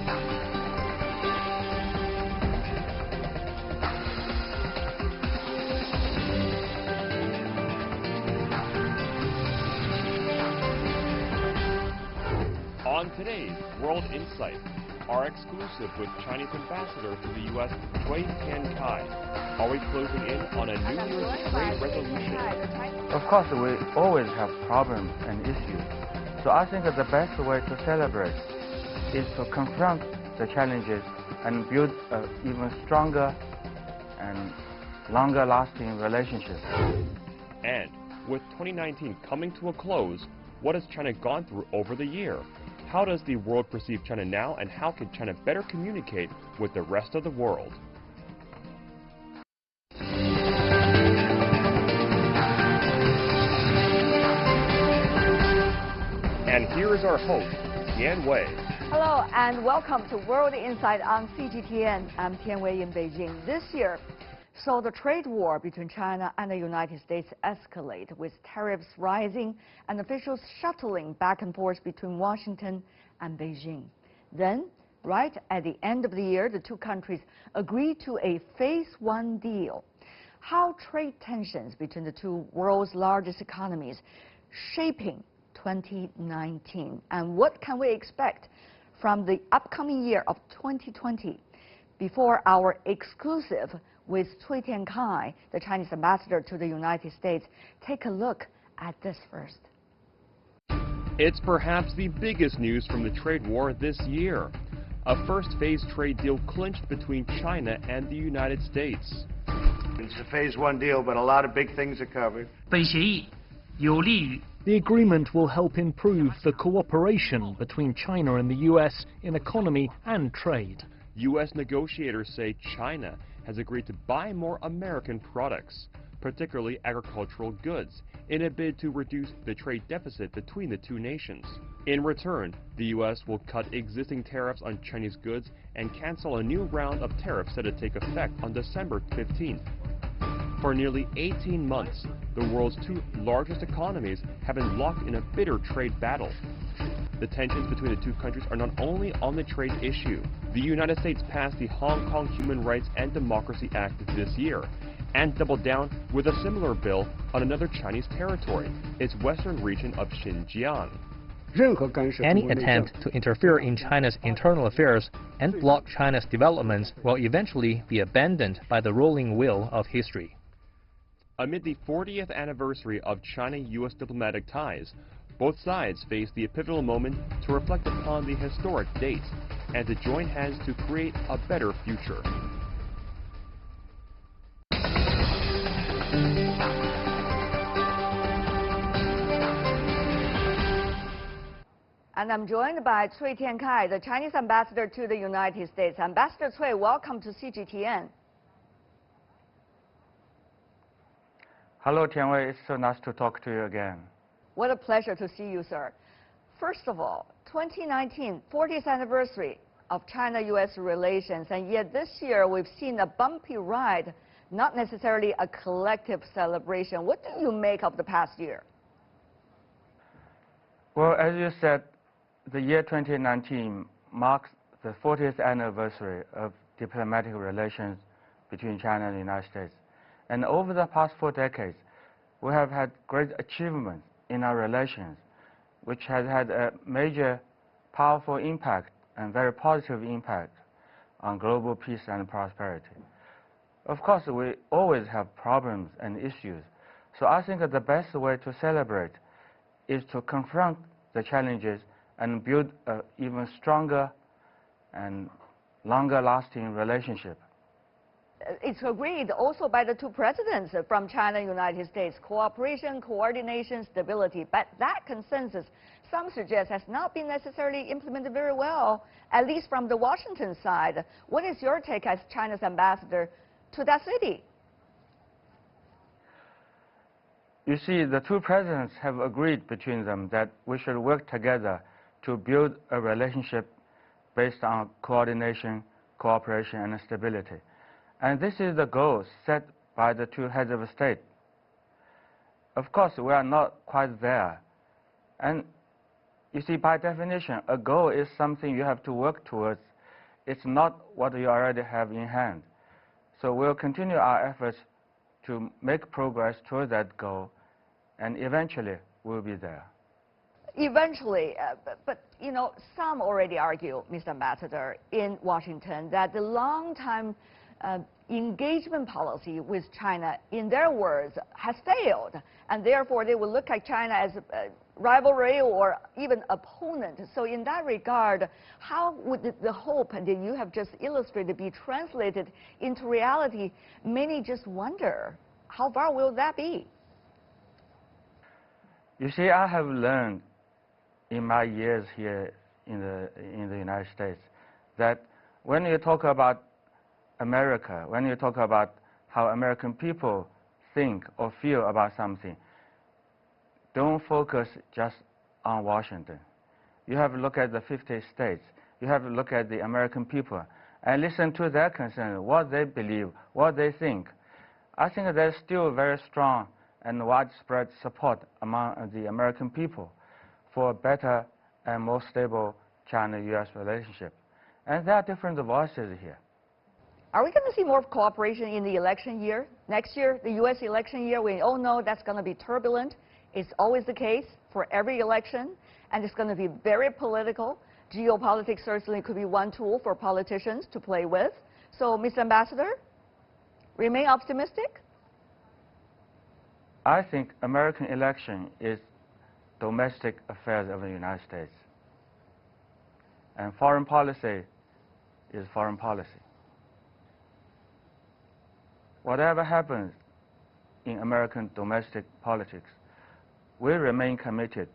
On today's World Insight, our exclusive with Chinese ambassador to the U.S., CUI TIANKAI. Are we closing in on a New Year's trade resolution? Of course, we always have problems and issues. So I think that the best way to celebrate is to confront the challenges and build an even stronger and longer-lasting relationship. And with 2019 coming to a close, what has China gone through over the year? How does the world perceive China now, and how can China better communicate with the rest of the world? And here is our host, Tian Wei. Hello and welcome to World Insight on CGTN. I'm Tian Wei in Beijing. This year saw the trade war between China and the United States escalate, with tariffs rising and officials shuttling back and forth between Washington and Beijing. Then, right at the end of the year, the two countries agreed to a Phase 1 deal. How trade tensions between the two world's largest economies shaping 2019, and what can we expect from the upcoming year of 2020? Before our exclusive with CUI TIANKAI, the Chinese ambassador to the United States, take a look at this first. It's perhaps the biggest news from the trade war this year. A first-phase trade deal clinched between China and the United States. It's a Phase 1 deal, but a lot of big things are covered. The agreement will help improve the cooperation between China and the U.S. in economy and trade. U.S. negotiators say China has agreed to buy more American products, particularly agricultural goods, in a bid to reduce the trade deficit between the two nations. In return, the U.S. will cut existing tariffs on Chinese goods and cancel a new round of tariffs set to take effect on December 15th. For nearly 18 months, the world's two largest economies have been locked in a bitter trade battle. The tensions between the two countries are not only on the trade issue. The United States passed the Hong Kong Human Rights and Democracy Act this year and doubled down with a similar bill on another Chinese territory, its western region of Xinjiang. Any attempt to interfere in China's internal affairs and block China's developments will eventually be abandoned by the rolling wheel of history. Amid the 40th anniversary of China-U.S. diplomatic ties, both sides face the pivotal moment to reflect upon the historic date and to join hands to create a better future. And I'm joined by CUI TIANKAI, the Chinese ambassador to the United States. Ambassador Cui, welcome to CGTN. Hello, Tian Wei. It's so nice to talk to you again. What a pleasure to see you, sir. First of all, 2019, 40th anniversary of China-U.S. relations, and yet this year we've seen a bumpy ride, not necessarily a collective celebration. What do you make of the past year? Well, as you said, the year 2019 marks the 40th anniversary of diplomatic relations between China and the United States. And over the past 4 decades, we have had great achievements in our relations, which has had a major, powerful impact and very positive impact on global peace and prosperity. Of course, we always have problems and issues. So I think that the best way to celebrate is to confront the challenges and build an even stronger and longer-lasting relationship. It's agreed also by the two presidents from China and United States: cooperation, coordination, stability. But that consensus, some suggest, has not been necessarily implemented very well, at least from the Washington side. What is your take as China's ambassador to that city? You see, the two presidents have agreed between them that we should work together to build a relationship based on coordination, cooperation, and stability. And this is the goal set by the two heads of state. Of course, we are not quite there. And you see, by definition, a goal is something you have to work towards it's not what you already have in hand. So we'll continue our efforts to make progress toward that goal, and eventually we'll be there. Eventually, but you know, some already argue, Mr. Ambassador, in Washington that the long-time engagement policy with China, in their words, has failed, and therefore they will look at China as a rivalry or even opponent. So in that regard, how would the hope that you have just illustrated be translated into reality? Many just wonder, how far will that be? You see, I have learned in my years here in the United States that when you talk about America, when you talk about how American people think or feel about something, don't focus just on Washington. You have to look at the 50 states. You have to look at the American people and listen to their concern, what they believe, what they think. I think there's still very strong and widespread support among the American people for a better and more stable China-U.S. relationship. And there are different voices here. Are we going to see more cooperation in the election year? Next year, the U.S. election year, we all know that's going to be turbulent. It's always the case for every election, and it's going to be very political. Geopolitics certainly could be one tool for politicians to play with. So, Mr. Ambassador, remain optimistic? I think American election is domestic affairs of the United States. And foreign policy is foreign policy. Whatever happens in American domestic politics, we remain committed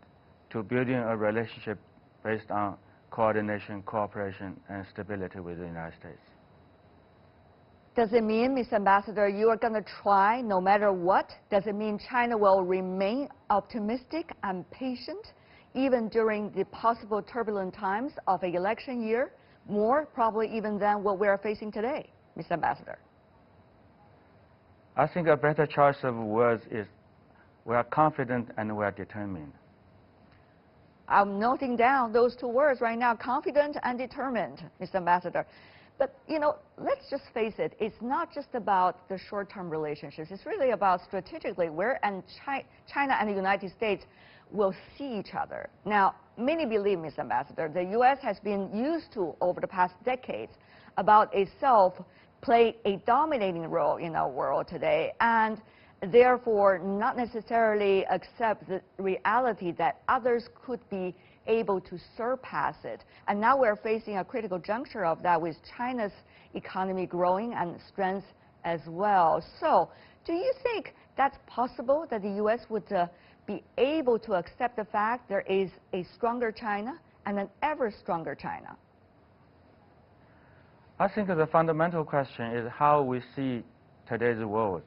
to building a relationship based on coordination, cooperation, and stability with the United States. Does it mean, Mr. Ambassador, you are going to try no matter what? Does it mean China will remain optimistic and patient even during the possible turbulent times of an election year, more probably even than what we are facing today, Mr. Ambassador? I think a better choice of words is we are confident and we are determined. I'm noting down those two words right now, confident and determined, Mr. Ambassador. But, you know, let's just face it, it's not just about the short-term relationships. It's really about strategically where and China and the United States will see each other. Now, many believe, Mr. Ambassador, the U.S. has been used to, over the past decades, about itself play a dominating role in our world today, and therefore not necessarily accept the reality that others could be able to surpass it. And now we're facing a critical juncture of that with China's economy growing and strength as well. So do you think that's possible, that the U.S. would be able to accept the fact there is a stronger China and an ever stronger China? I think the fundamental question is how we see today's world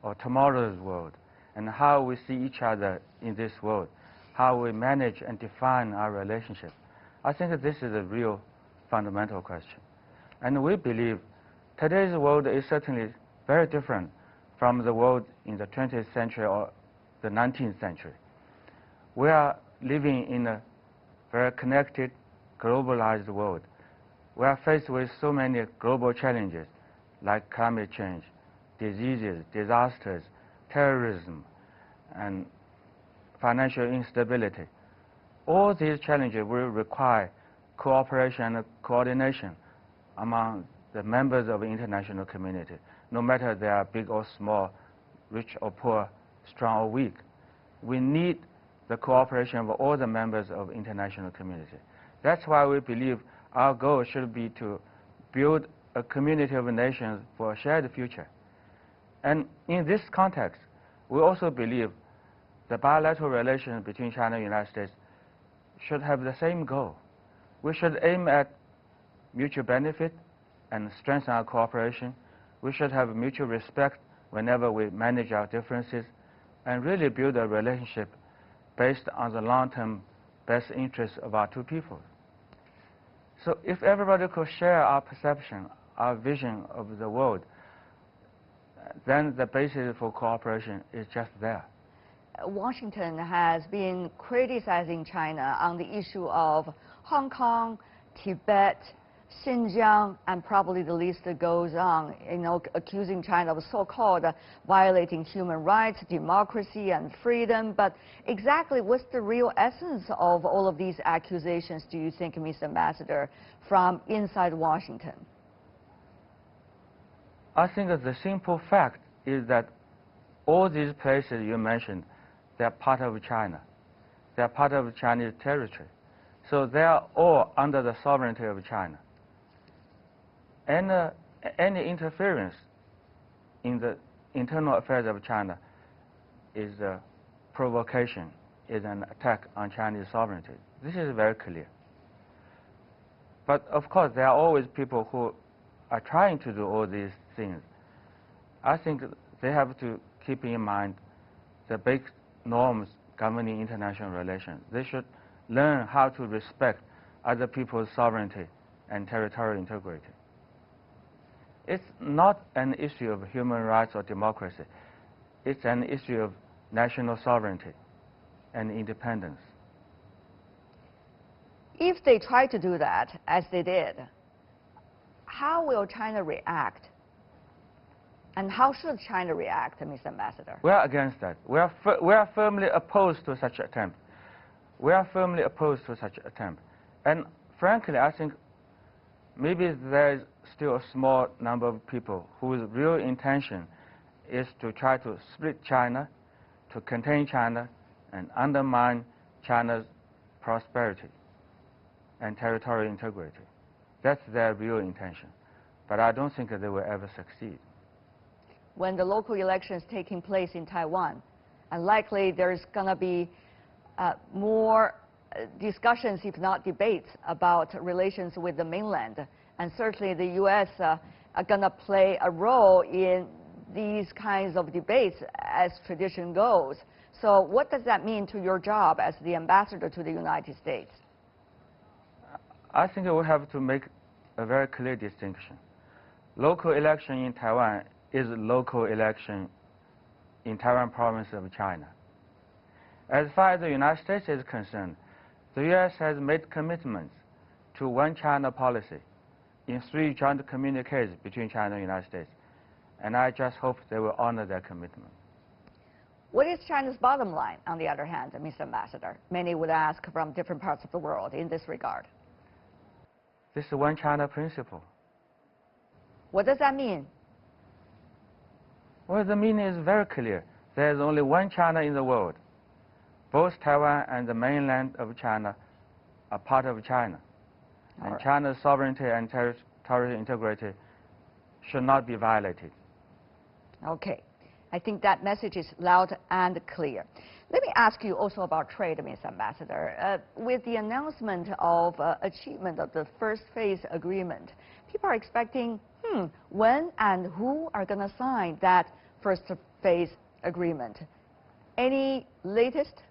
or tomorrow's world, and how we see each other in this world, how we manage and define our relationship. I think this is a real fundamental question. And we believe today's world is certainly very different from the world in the 20th century or the 19th century. We are living in a very connected, globalized world. We are faced with so many global challenges like climate change, diseases, disasters, terrorism, and financial instability. All these challenges will require cooperation and coordination among the members of the international community, no matter they are big or small, rich or poor, strong or weak. We need the cooperation of all the members of the international community. That's why we believe our goal should be to build a community of nations for a shared future. And in this context, we also believe the bilateral relations between China and the United States should have the same goal. We should aim at mutual benefit and strengthen our cooperation. We should have mutual respect whenever we manage our differences, and really build a relationship based on the long-term best interests of our two peoples. So if everybody could share our perception, our vision of the world, then the basis for cooperation is just there. Washington has been criticizing China on the issue of Hong Kong, Tibet, Xinjiang, and probably the list goes on, you know, accusing China of so-called violating human rights, democracy, and freedom. But exactly what's the real essence of all of these accusations, do you think, Mr. Ambassador, from inside Washington? I think that the simple fact is that all these places you mentioned, they're part of China. They're part of Chinese territory. So they are all under the sovereignty of China. And any interference in the internal affairs of China is a provocation, is an attack on Chinese sovereignty. This is very clear. But of course, there are always people who are trying to do all these things. I think they have to keep in mind the big norms governing international relations. They should learn how to respect other people's sovereignty and territorial integrity. It's not an issue of human rights or democracy. It's an issue of national sovereignty and independence. If they try to do that, as they did, how will China react? And how should China react, Mr. Ambassador? We are against that. We are firmly opposed to such attempt. We are firmly opposed to such attempt. And frankly, I think maybe there is still a small number of people whose real intention is to try to split China, to contain China, and undermine China's prosperity and territorial integrity. That's their real intention. But I don't think that they will ever succeed. When the local elections taking place in Taiwan, and likely there's going to be more discussions, if not debates, about relations with the mainland. And certainly the U.S. Are going to play a role in these kinds of debates as tradition goes. So what does that mean to your job as the ambassador to the United States? I think we have to make a very clear distinction. Local election in Taiwan is local election in Taiwan province of China. As far as the United States is concerned, the U.S. has made commitments to one China policy in 3 joint communiques between China and the United States. And I just hope they will honor their commitment. What is China's bottom line, on the other hand, Mr. Ambassador? Many would ask from different parts of the world in this regard. This is one China principle. What does that mean? Well, the meaning is very clear. There is only one China in the world. Both Taiwan and the mainland of China are part of China. And right. China's sovereignty and territorial integrity should not be violated. Okay. I think that message is loud and clear. Let me ask you also about trade, Mr. Ambassador. With the announcement of achievement of the first phase agreement, people are expecting, when and who are going to sign that first phase agreement? Any latest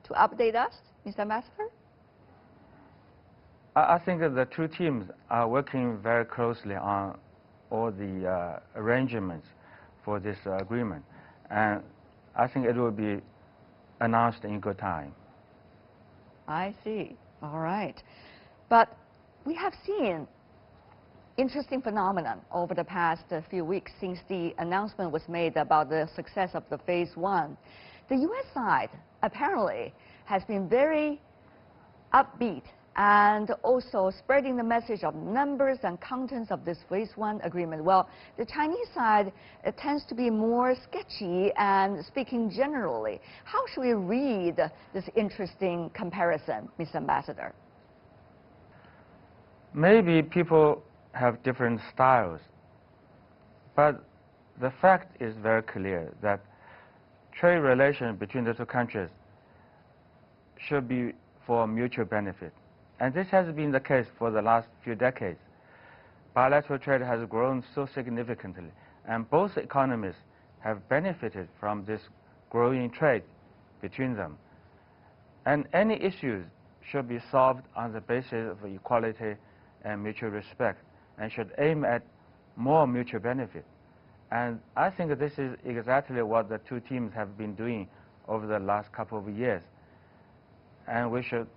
to update us, Mr. Ambassador? I think that the 2 teams are working very closely on all the arrangements for this agreement. And I think it will be announced in good time. I see. All right. But we have seen interesting phenomenon over the past few weeks since the announcement was made about the success of the phase 1. The U.S. side apparently has been very upbeat and also spreading the message of numbers and contents of this phase 1 agreement. Well, the Chinese side tends to be more sketchy and speaking generally. How should we read this interesting comparison, Mr. Ambassador? Maybe people have different styles, but the fact is very clear that trade relations between the 2 countries should be for mutual benefit. And this has been the case for the last few decades. Bilateral trade has grown so significantly, and both economies have benefited from this growing trade between them. And any issues should be solved on the basis of equality and mutual respect, and should aim at more mutual benefit. And I think this is exactly what the 2 teams have been doing over the last couple of years. And we should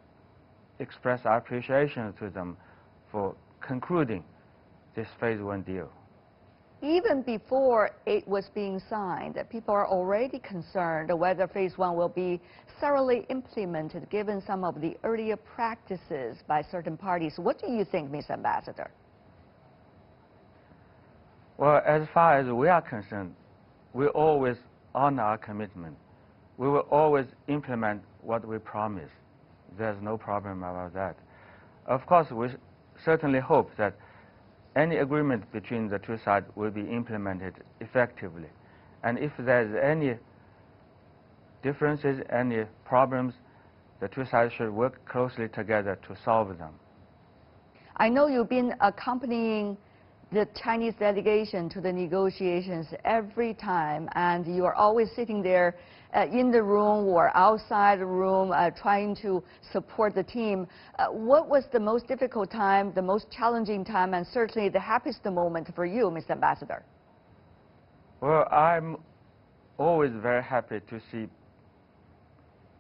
express our appreciation to them for concluding this phase 1 deal. Even before it was being signed, people are already concerned whether phase 1 will be thoroughly implemented given some of the earlier practices by certain parties. What do you think, Ms. Ambassador? Well, as far as we are concerned, we always honor our commitment. We will always implement what we promise. There's no problem about that. Of course, we certainly hope that any agreement between the two sides will be implemented effectively. And if there's any differences, any problems, the two sides should work closely together to solve them. I know you've been accompanying the Chinese delegation to the negotiations every time, and you are always sitting there in the room or outside the room trying to support the team. What was the most difficult time, the most challenging time, and certainly the happiest moment for you, Mr. Ambassador? Well, I'm always very happy to see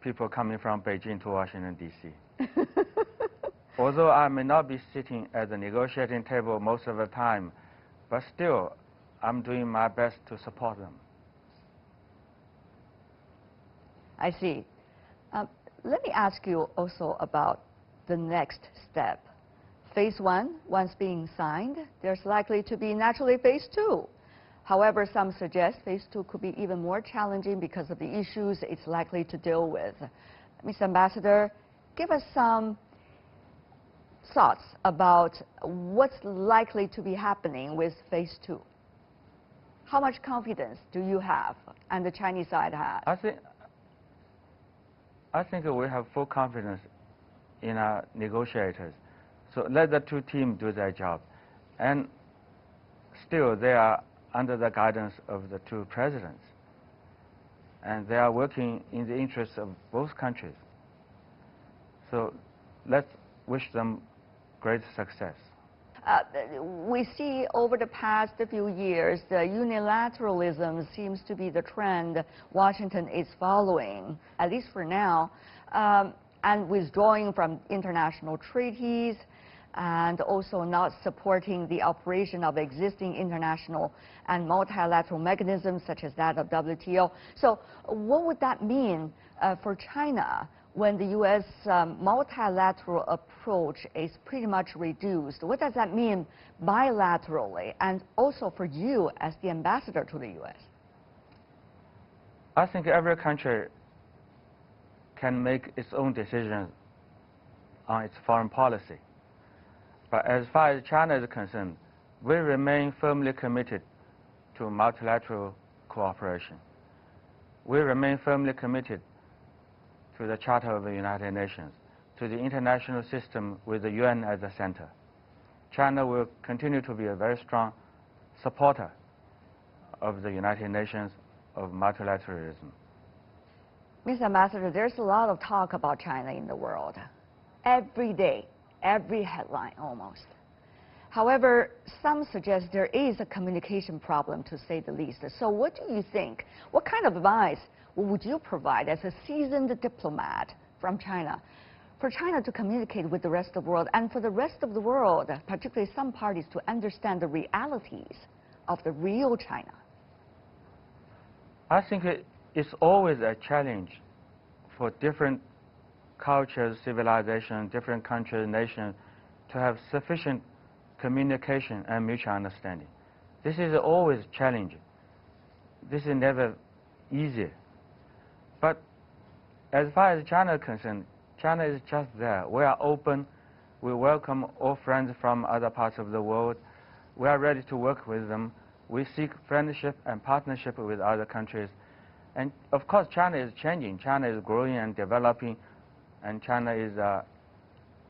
people coming from Beijing to Washington, D.C. Although I may not be sitting at the negotiating table most of the time, but still, I'm doing my best to support them. I see. Let me ask you also about the next step. Phase 1, once being signed, there's likely to be naturally phase 2. However, some suggest phase 2 could be even more challenging because of the issues it's likely to deal with. Ms. Ambassador, give us some thoughts about what's likely to be happening with phase 2. How much confidence do you have and the Chinese side has? I think we have full confidence in our negotiators. So let the two teams do their job. And still, they are under the guidance of the two presidents. And they are working in the interests of both countries. So let's wish them great success. We see over the past few years, the unilateralism seems to be the trend Washington is following, at least for now, and withdrawing from international treaties and also not supporting the operation of existing international and multilateral mechanisms such as that of WTO. So what would that mean for China when the U.S. Multilateral approach is pretty much reduced? What does that mean bilaterally and also for you as the ambassador to the U.S.? I think every country can make its own decisions on its foreign policy. But as far as China is concerned, we remain firmly committed to multilateral cooperation. We remain firmly committed to the Charter of the United Nations, to the international system with the UN as the center. China will continue to be a very strong supporter of the United Nations, of multilateralism. Mr. Ambassador, there's a lot of talk about China in the world. Every day, every headline almost. However, some suggest there is a communication problem, to say the least. So what do you think? What kind of advice would you provide as a seasoned diplomat from China for China to communicate with the rest of the world and for the rest of the world, particularly some parties, to understand the realities of the real China? I think it's always a challenge for different cultures, civilizations, different countries, nations to have sufficient communication and mutual understanding. This is always challenging. This is never easy. But as far as China is concerned, China is just there. We are open. We welcome all friends from other parts of the world. We are ready to work with them. We seek friendship and partnership with other countries. And of course, China is changing. China is growing and developing, and China is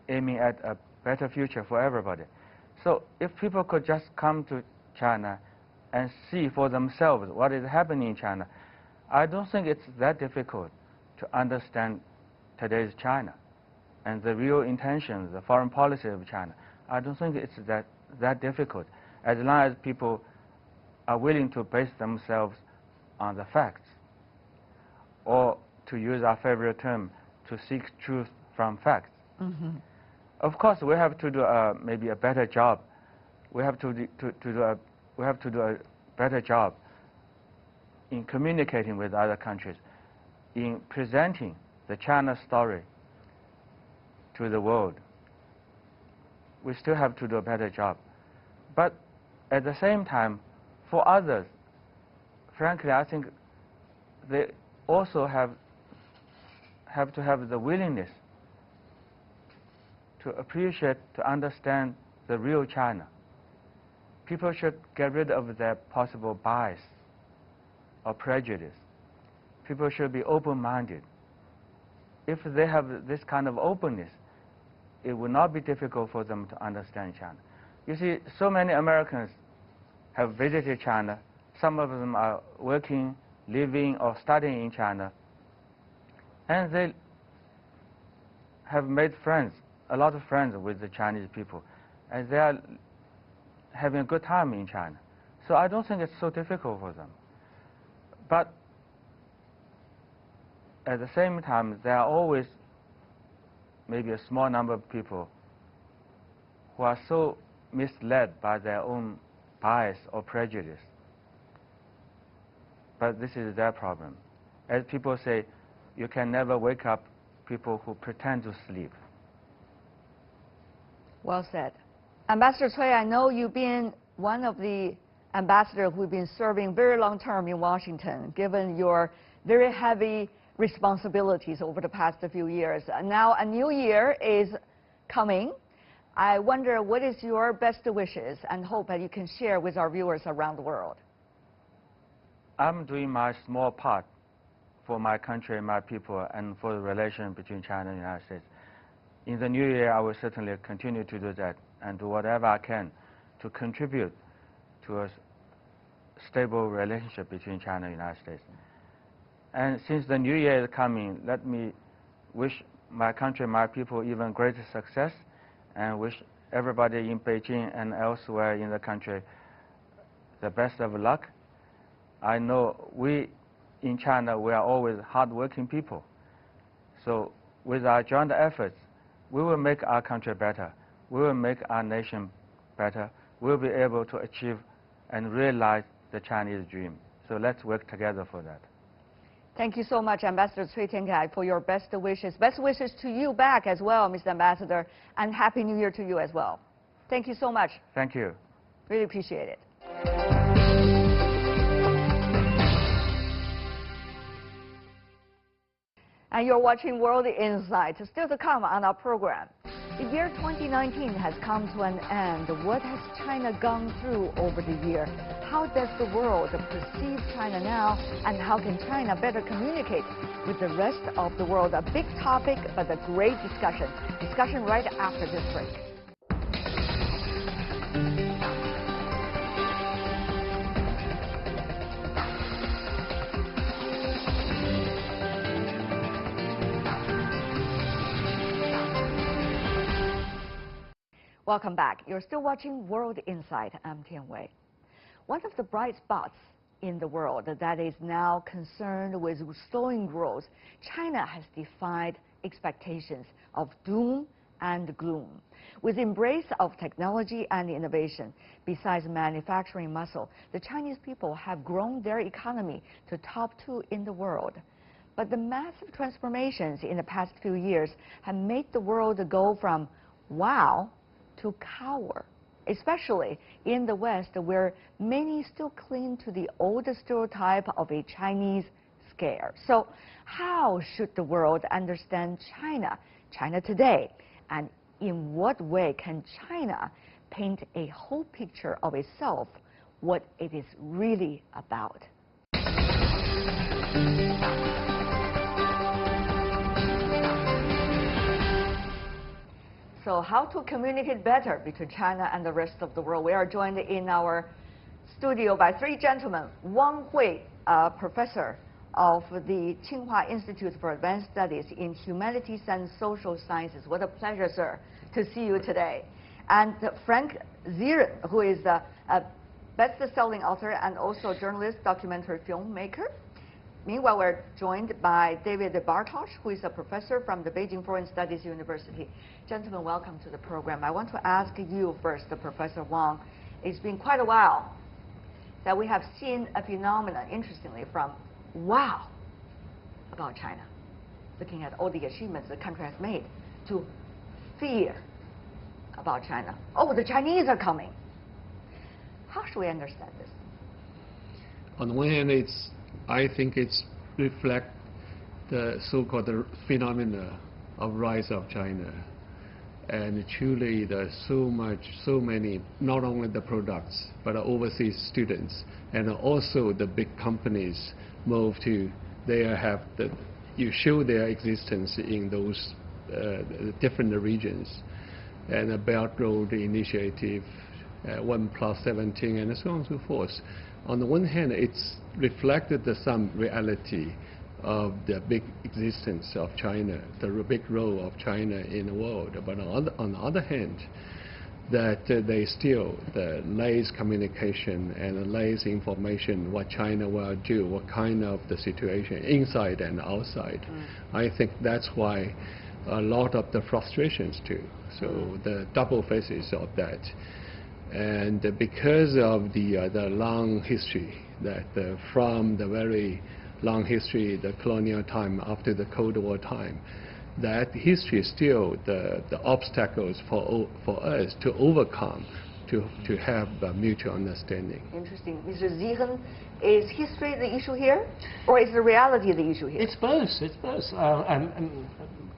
aiming at a better future for everybody. So if people could just come to China and see for themselves what is happening in China, I don't think it's that difficult to understand today's China and the real intentions, the foreign policy of China. I don't think it's that difficult, as long as people are willing to base themselves on the facts, or to use our favorite term, to seek truth from facts. Mm-hmm. Of course, we have to do maybe a better job. We have to do a better job in communicating with other countries, in presenting the China story to the world. We still have to do a better job. But at the same time, for others, frankly, I think they also have to have the willingness to appreciate, to understand the real China. People should get rid of their possible bias or prejudice. People should be open-minded. If they have this kind of openness, it will not be difficult for them to understand China. You see, so many Americans have visited China. Some of them are working, living, or studying in China. And they have made friends, a lot of friends with the Chinese people. And they are having a good time in China. So I don't think it's so difficult for them. But at the same time, there are always maybe a small number of people who are so misled by their own bias or prejudice. But this is their problem. As people say, you can never wake up people who pretend to sleep. Well said. Ambassador Cui, I know you've been one of the ambassadors who've been serving very long term in Washington, given your very heavy responsibilities over the past few years. Now a new year is coming. I wonder what is your best wishes and hope that you can share with our viewers around the world? I'm doing my small part for my country, my people, and for the relation between China and the United States. In the new year, I will certainly continue to do that and do whatever I can to contribute to a stable relationship between China and the United States. And since the new year is coming, let me wish my country, my people even greater success, and wish everybody in Beijing and elsewhere in the country the best of luck. I know we in China, we are always hard-working people. So with our joint efforts, we will make our country better. We will make our nation better. We'll be able to achieve and realize the Chinese dream. So let's work together for that. Thank you so much, Ambassador Cui Tiankai, for your best wishes. Best wishes to you back as well, Mr. Ambassador, and Happy New Year to you as well. Thank you so much. Thank you. Really appreciate it. And you're watching World Insight. Still to come on our program. The year 2019 has come to an end. What has China gone through over the year? How does the world perceive China now? And how can China better communicate with the rest of the world? A big topic, but a great discussion. Discussion right after this break. Welcome back. You're still watching World Insight. I'm Tian Wei. One of the bright spots in the world that is now concerned with slowing growth, China has defied expectations of doom and gloom. With embrace of technology and innovation, besides manufacturing muscle, the Chinese people have grown their economy to top 2 in the world. But the massive transformations in the past few years have made the world go from wow to cower, especially in the West, where many still cling to the old stereotype of a Chinese scare. So how should the world understand China, China today, and in what way can China paint a whole picture of itself, what it is really about? So how to communicate better between China and the rest of the world? We are joined in our studio by 3 gentlemen. Wang Hui, professor of the Tsinghua Institute for Advanced Studies in Humanities and Social Sciences. What a pleasure, sir, to see you today. And Frank SIEREN, who is a best-selling author and also journalist, documentary filmmaker. Meanwhile, we're joined by David Bartosz, who is a professor from the Beijing Foreign Studies University. Gentlemen, welcome to the program. I want to ask you first, Professor Wang. It's been quite a while that we have seen a phenomenon, interestingly, from wow about China, looking at all the achievements the country has made, to fear about China. Oh, the Chinese are coming. How should we understand this? On the one hand, I think it's reflect the so-called phenomena of rise of China. And truly, there's so many, not only the products, but overseas students, and also the big companies move to, you show their existence in those different regions. And the Belt Road Initiative, 1+17, and so on and so forth. On the one hand, it's reflected some reality of the big existence of China, the big role of China in the world. But on the other hand, that they still lays communication and lays information what China will do, what kind of the situation inside and outside. I think that's why a lot of the frustrations too. So the double faces of that. And because of the long history, that from the very long history, the colonial time after the Cold War time, that history is still the obstacles for us to overcome, to have a mutual understanding. Interesting. Mr. Sieren, is history the issue here, or is the reality the issue here? It's both. It's both.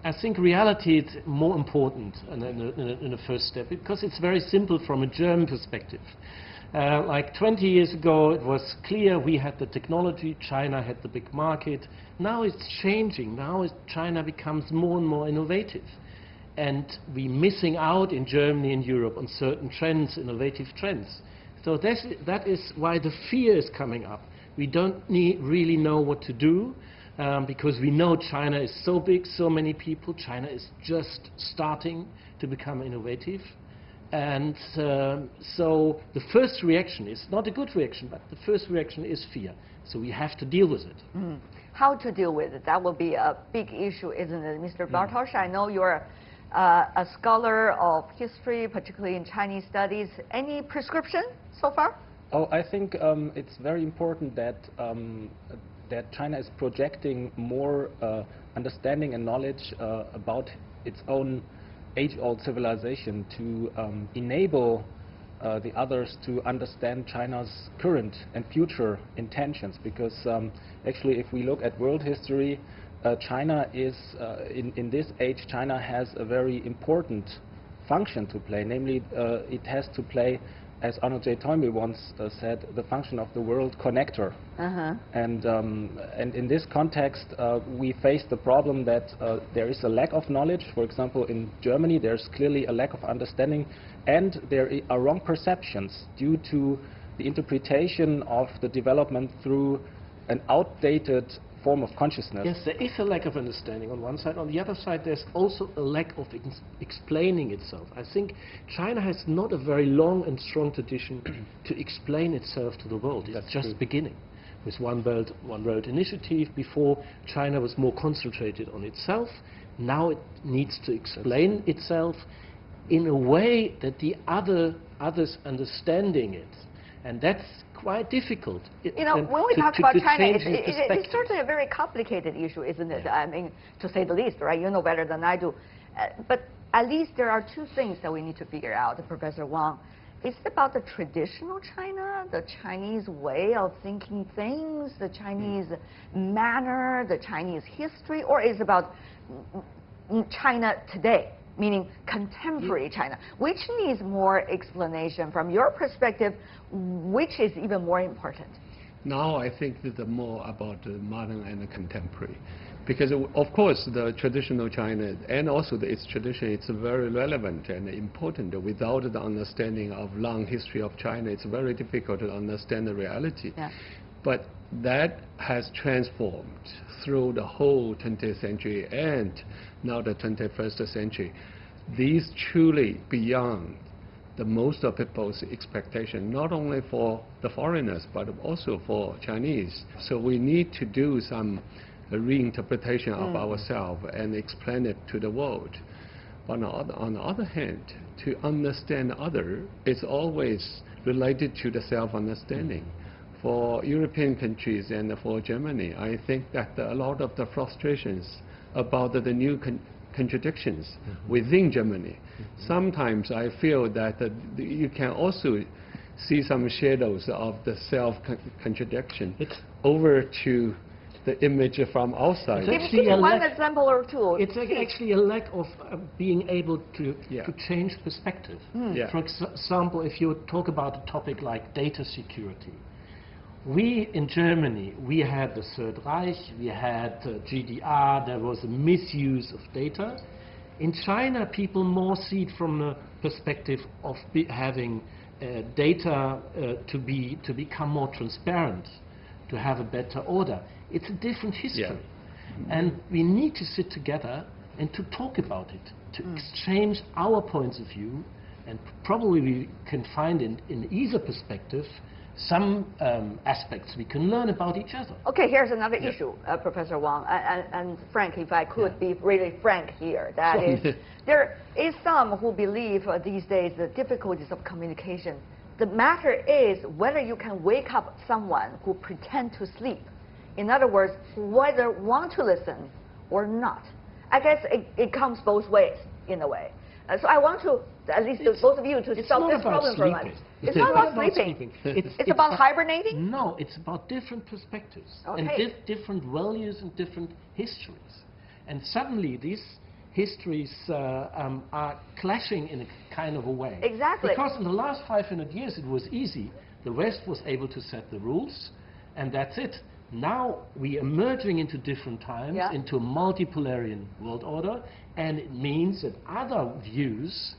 I think reality is more important in the first step, because it's very simple from a German perspective. Like 20 years ago, it was clear we had the technology, China had the big market. Now it's changing. Now China becomes more and more innovative. And we're missing out in Germany and Europe on certain trends, innovative trends. So that is why the fear is coming up. We don't really know what to do. Because we know China is so big, so many people. China is just starting to become innovative. And so the first reaction is not a good reaction, but the first reaction is fear. So we have to deal with it. How to deal with it? That will be a big issue, isn't it? Mr. Bartosz, I know you're a scholar of history, particularly in Chinese studies. Any prescription so far? Oh, I think it's very important that China is projecting more understanding and knowledge about its own age-old civilization to enable the others to understand China's current and future intentions. Because actually, if we look at world history, China is, in this age, China has a very important function to play. Namely, it has to play, as Arnold J. Toynbee once said, the function of the world connector. And in this context, we face the problem that there is a lack of knowledge. For example, in Germany, there's clearly a lack of understanding, and there are wrong perceptions due to the interpretation of the development through an outdated form of consciousness. Yes, there is a lack of understanding on one side. On the other side, there's also a lack of explaining itself. I think China has not a very long and strong tradition to explain itself to the world. It's just beginning with One Belt, One Road initiative. Before, China was more concentrated on itself. Now it needs to explain itself in a way that the others understanding it. And that's quite difficult. You know, when we talk about China, it's certainly a very complicated issue, isn't it? I mean, to say the least, right? You know better than I do. But at least there are two things that we need to figure out, Professor Wang. Is it about the traditional China, the Chinese way of thinking things, the Chinese manner, the Chinese history, or is it about China today? Meaning contemporary China, which needs more explanation from your perspective, which is even more important? Now I think that the more about the modern and the contemporary. Because of course the traditional China and also its tradition, it's very relevant and important. Without the understanding of long history of China, it's very difficult to understand the reality. But that has transformed through the whole 20th century and now the 21st century. These truly beyond the most of people's expectation, not only for the foreigners, but also for Chinese. So we need to do some reinterpretation of ourselves and explain it to the world. But on the other hand, to understand other is always related to the self-understanding. For European countries and for Germany, I think that a lot of the frustrations about the new contradictions within Germany. Sometimes I feel that you can also see some shadows of the self-contradiction over to the image from outside. Give me one example or two. It's actually a lack of being able to change perspective. For example, if you talk about a topic like data security, we in Germany, we had the Third Reich, we had GDR, there was a misuse of data. In China, people more see it from the perspective of having data to become more transparent, to have a better order. It's a different history. And we need to sit together and to talk about it, to exchange our points of view, and probably we can find in either perspective some aspects we can learn about each other. Okay, here's another issue, Professor Wang, and Frank, if I could be really frank here, that is, there is some who believe these days the difficulties of communication. The matter is whether you can wake up someone who pretend to sleep. In other words, whether want to listen or not. I guess it comes both ways, in a way. So I want to, at least both of you, to solve this problem for a moment. It's not about sleeping. It's about hibernating? No, it's about different perspectives and different values and different histories. And suddenly these histories are clashing in a kind of a way. Exactly. Because in the last 500 years it was easy. The West was able to set the rules, and that's it. Now we are merging into different times, into a multipolarian world order, and it means that other views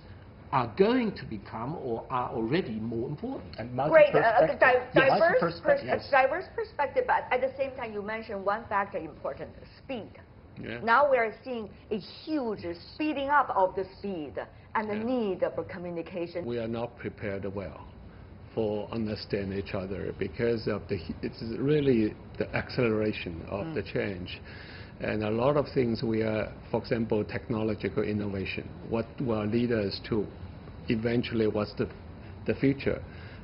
are going to become or are already more important. And great, diverse perspective, but at the same time you mentioned one factor important, speed. Now we are seeing a huge speeding up of the speed and the need for communication. We are not prepared well for understand each other because of it's really the acceleration of the change. And a lot of things we are, for example, technological innovation, what will lead us to eventually what's the future.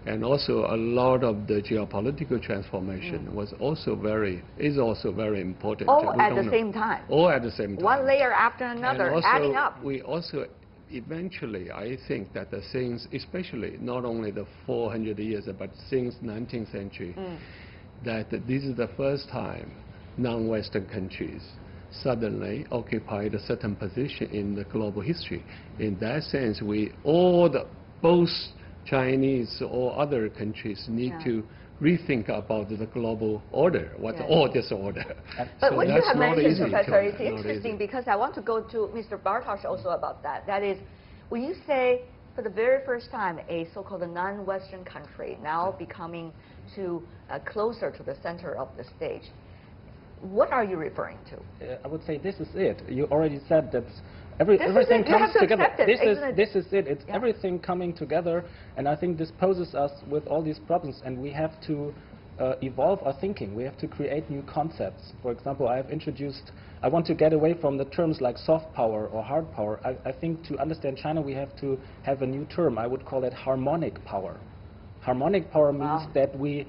And also a lot of the geopolitical transformation is also very important. All at the same time. All at the same time. One layer after another, also, adding up. We also eventually, I think that the things, especially not only the 400 years, but since 19th century, that this is the first time non-Western countries suddenly occupied a certain position in the global history. In that sense, both Chinese or other countries need to rethink about the global order, what's all this order. But what you have mentioned, Professor, is interesting because I want to go to Mr. Bartosz also about that. That is, when you say for the very first time a so-called non-Western country now becoming closer to the center of the stage, what are you referring to? I would say this is it. You already said that everything comes together. This is it. It's everything coming together, and I think this poses us with all these problems, and we have to evolve our thinking. We have to create new concepts. For example, I want to get away from the terms like soft power or hard power. I think to understand China, we have to have a new term. I would call it harmonic power. Harmonic power means that we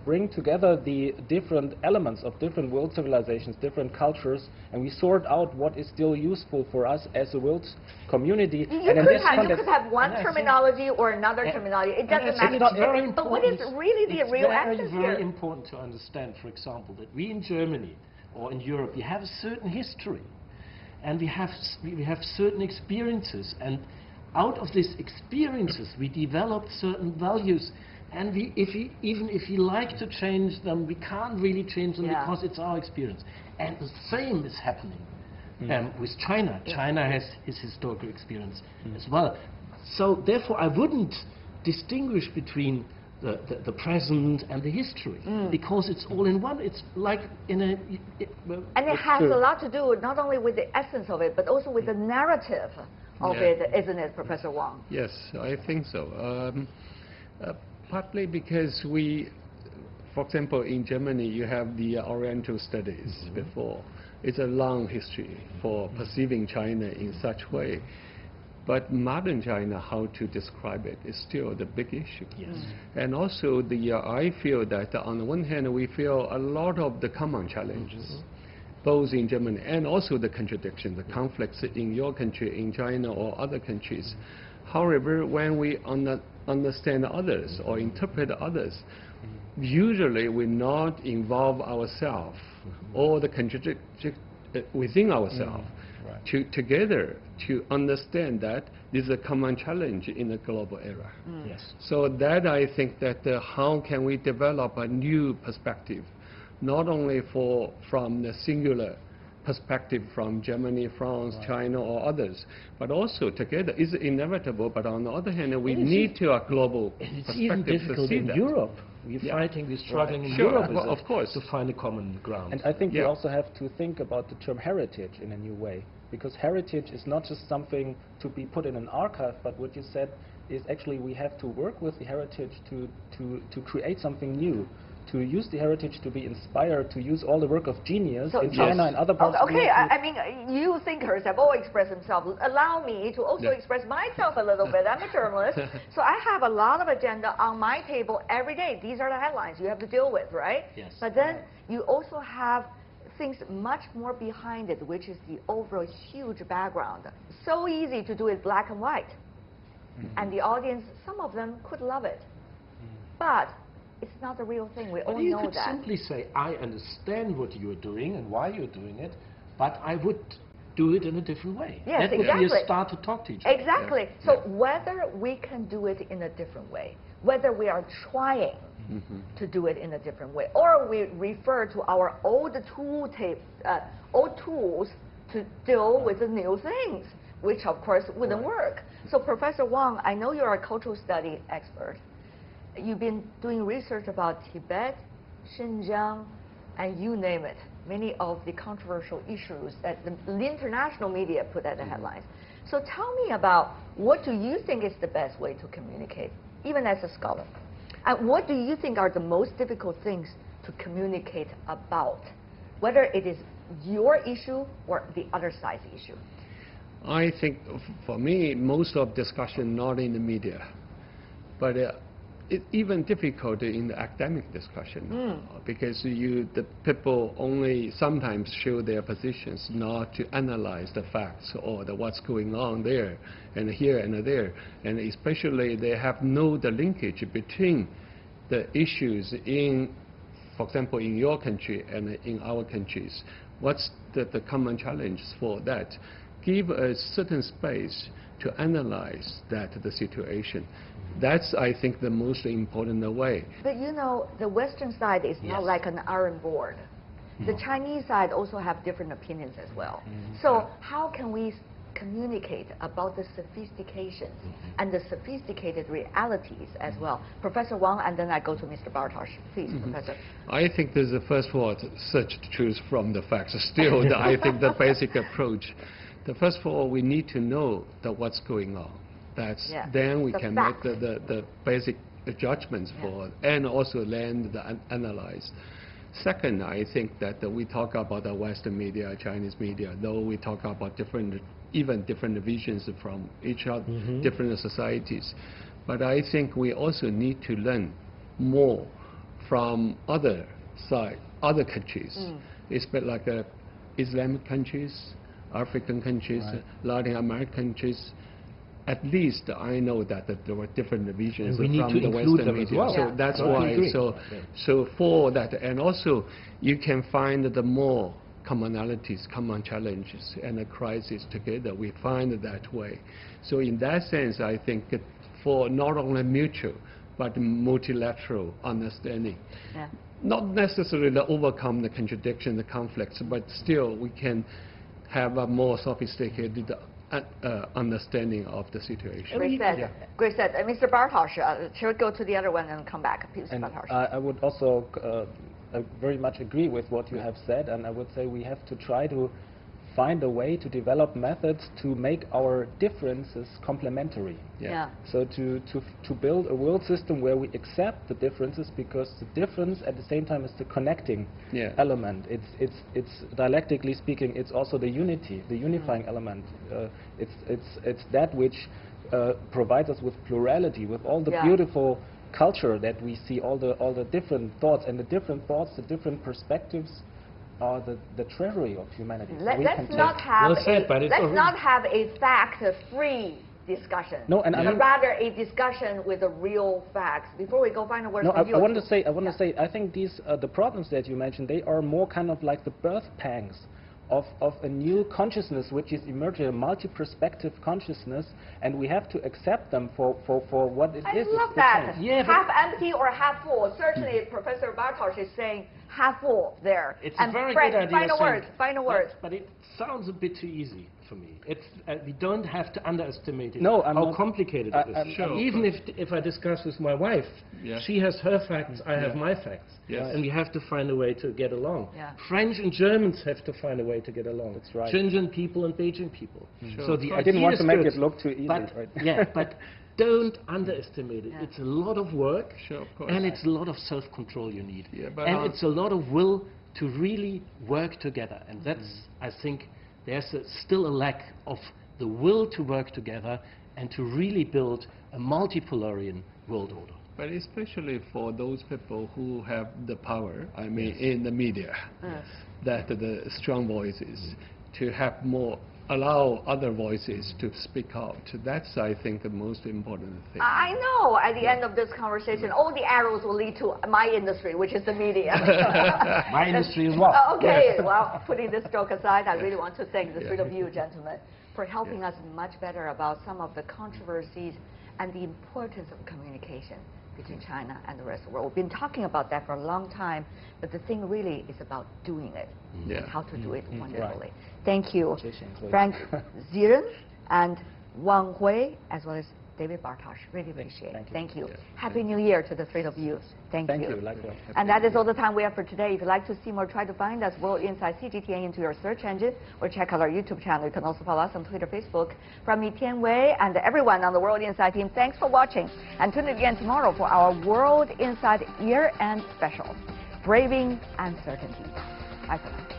bring together the different elements of different world civilizations, different cultures, and we sort out what is still useful for us as a world community. You could have one terminology or another terminology. It doesn't matter. But what is really the real essence here? It's very important to understand, for example, that we in Germany or in Europe, we have a certain history, and we have certain experiences, and out of these experiences, we developed certain values, and even if we like to change them, we can't really change them because it's our experience. And the same is happening with China. China has its historical experience as well. So therefore, I wouldn't distinguish between the present and the history because it's all in one. It's like in a... and it has a lot to do not only with the essence of it, but also with the narrative of it, isn't it, Professor Wang? Yes, I think so. Partly because we, for example, in Germany, you have the Oriental studies before. It's a long history for perceiving China in such way. But modern China, how to describe it, is still the big issue. Yes. And also, I feel that on the one hand, we feel a lot of the common challenges, both in Germany and also the contradiction, the conflicts in your country, in China, or other countries. However, when we understand others or interpret others, usually we not involve ourselves or the contradiction within ourselves together to understand that this is a common challenge in the global era. Yes. So that I think that how can we develop a new perspective, not only from the singular perspective from Germany, France, China, or others, but also together. It's inevitable, but on the other hand, we need to a global perspective it's even difficult to see in that. Europe. We're struggling in Sure, Europe of course. to find a common ground. And I think we also have to think about the term heritage in a new way, because heritage is not just something to be put in an archive, but what you said is actually we have to work with the heritage to create something new, to use the heritage to be inspired, to use all the work of genius in China and other parts of the world. I mean, you thinkers have all expressed themselves. Allow me to also express myself a little bit. I'm a journalist, so I have a lot of agenda on my table every day. These are the headlines you have to deal with, right? Yes. But then you also have things much more behind it, which is the overall huge background. So easy to do it black and white. And the audience, some of them could love it. But it's not the real thing. We all know that. You could simply say, I understand what you're doing and why you're doing it, but I would do it in a different way. Yes, that would be a start to talk to each other. Exactly. So whether we can do it in a different way, whether we are trying to do it in a different way, or we refer to our old old tools to deal with the new things, which of course wouldn't work. So Professor Wang, I know you're a cultural study expert. You've been doing research about Tibet, Xinjiang, and you name it, many of the controversial issues that the international media put at the headlines. So tell me about, what do you think is the best way to communicate, even as a scholar? And what do you think are the most difficult things to communicate about, whether it is your issue or the other side's issue? I think, for me, most of discussion not in the media, but it's even difficult in the academic discussion because the people only sometimes show their positions, not to analyze the facts or what's going on there and here and there, and especially they have no the linkage between the issues in, for example, in your country and in our countries. What's the common challenges for that? Give a certain space to analyze the situation. That's, I think, the most important way. But you know, the Western side is not like an iron board. The Chinese side also have different opinions as well. So how can we communicate about the sophistications and the sophisticated realities as well? Professor Wang, and then I go to Mr. Bartosz. Please, Professor. I think there's a first word, search the truth from the facts. Still, I think the basic approach. The first of all, we need to know what's going on. Then we can make the basic judgments for, and also then analyze. Second, I think that we talk about the Western media, Chinese media, though we talk about even different visions from each other, different societies. But I think we also need to learn more from other countries, especially like Islamic countries, African countries, Latin American countries. At least I know that there were different visions from the Western media. Well. So that's why. So for that, and also you can find the more commonalities, common challenges, and a crisis together. We find that way. So in that sense, I think for not only mutual but multilateral understanding. Not necessarily to overcome the contradiction, the conflicts, but still we can have a more sophisticated understanding of the situation. Great said. Great said. Mr. Bartosz, shall we go to the other one and come back? Please, Bartosz. I would also very much agree with what you have said, and I would say we have to try to find a way to develop methods to make our differences complementary. Yeah. So to build a world system where we accept the differences, because the difference at the same time is the connecting element. It's dialectically speaking, it's also the unity, the unifying element. It's that which provides us with plurality, with all the beautiful culture that we see, all the different thoughts, and the different thoughts, the different perspectives are the treasury of humanity. Let's not have a fact-free discussion. No, and I mean, rather a discussion with the real facts. Before we go, final words from you. I want to say, I think these the problems that you mentioned, they are more kind of like the birth pangs of a new consciousness which is emerging, a multi-perspective consciousness, and we have to accept them for what it is. I love that. Yeah, half empty or half full. Certainly, Professor Bartosz is saying half full there. It's and a very Fred, good idea. Final words. But it sounds a bit too easy for me. It's we don't have to underestimate it. No, how complicated it is. Sure, even if I discuss with my wife, she has her facts, I have my facts. And we have to find a way to get along. French and Germans have to find a way to get along. That's right. Shenzhen people and Beijing people. So the I didn't want to make it look too easy. But, right? but don't underestimate it. It's a lot of work, of course. and it's a lot of self-control you need. And it's a lot of will to really work together. And that's, I think, there's still a lack of the will to work together and to really build a multipolarian world order. But especially for those people who have the power, I mean, in the media, that the strong voices, to have more, allow other voices to speak out. That's, I think, the most important thing. I know, at the end of this conversation, all the arrows will lead to my industry, which is the media. My industry as well. Okay, well, putting this joke aside, I really want to thank the three of you, gentlemen, for helping us much better about some of the controversies and the importance of communication between China and the rest of the world. We've been talking about that for a long time, but the thing really is about doing it, and how to do it wonderfully. Thank you, Frank SIEREN and Wang Hui, as well as David Bartosz. Really appreciate it. Thank you. Happy New Year to the three of you. Thank you. Likewise. And that is all the time we have for today. If you'd like to see more, try to find us World Insight CGTN into your search engine, or check out our YouTube channel. You can also follow us on Twitter, Facebook. From me, Tianwei, and everyone on the World Insight team, thanks for watching. And tune in again tomorrow for our World Insight year-end special, Braving Uncertainty. Bye for now.